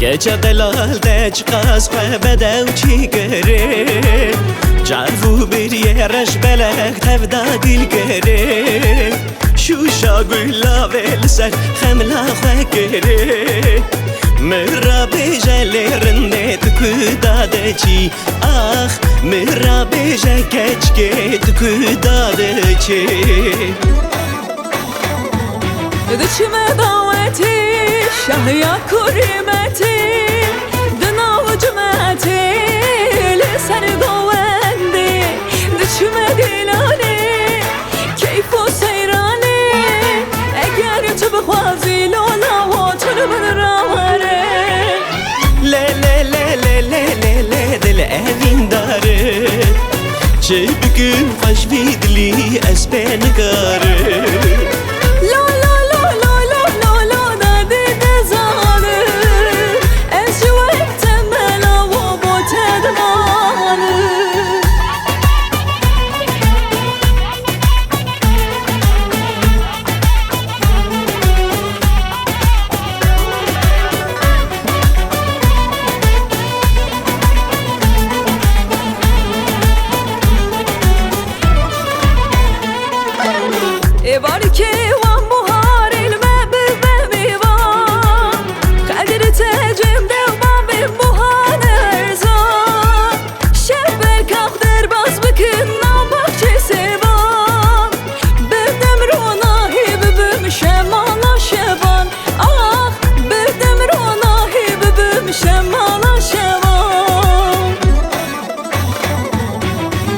گچه دلال دچ قاس و بدو چی گره جارو بریه رش بلک تفدا دل گره شوشا گلا ولسر خملا خو گره مرا بیجلی رنت کداده چی آخ مرا بیجه کچ کت کداده چی دچمه دعوتی شهیا کریمتی دناو جمعتی لسر گوندی دچمه دیلانی کیف و سیرانی اگر تو بخوازی لولا و تو من راوره لا دل اوین داره چه بگم خوش بیدلی اسبن کاره باری که وان بهار المبر بمیوان قدر تجم دو ما بیم بوهان ارزان شبر کاخ در باز بکن نامباق چه سیوان بردم روناهی ببم شمالا شبان آخ بردم روناهی ببم شمالا شبان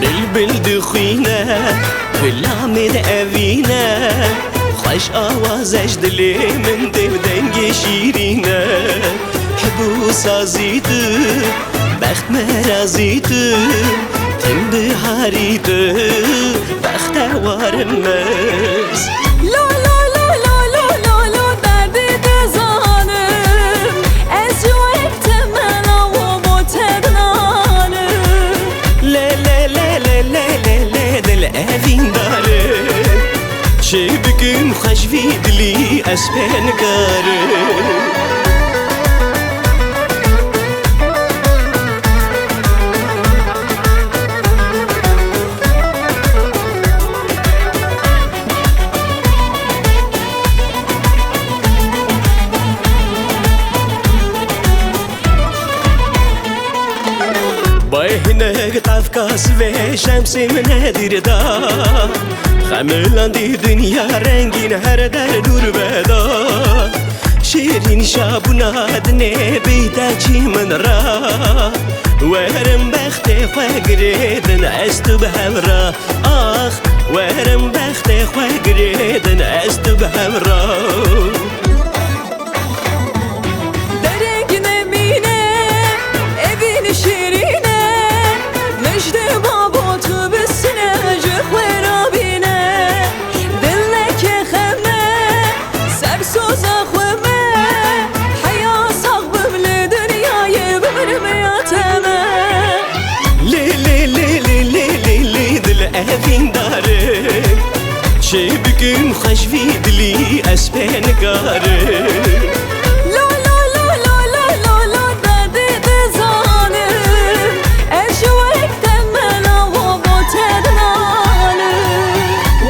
بلبل دخینه کلامد اوینه خوش آوازش دلی من دو دنگ شیرینه حبو سازیدو بخت مرازیدو تم بهاریدو بخت وارمز اوین داره چه بگم خوش ویدلی اسبن کاره باهنك طفكاس في شمسي من هدير دا خملان دي دنيا رنگين هر در دور بدا شيرين شابونا دني بيتا چي من را ورم بخت خوگردن استو بهورا آخ ورم بخت خوگردن استو بهورا اوین داره چه بگم خوش ویدلی اسبن کاره لا لا لا لا لا لا لا دادی دزانم اشوک تمنا و بوتدنانم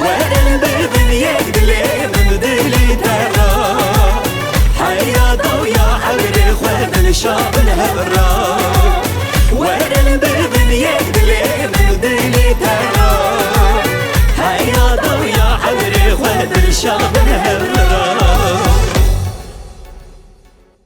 ورن بردن یک دلی من دلی ترا حیاتا و یا حبر خودن شابن هبرا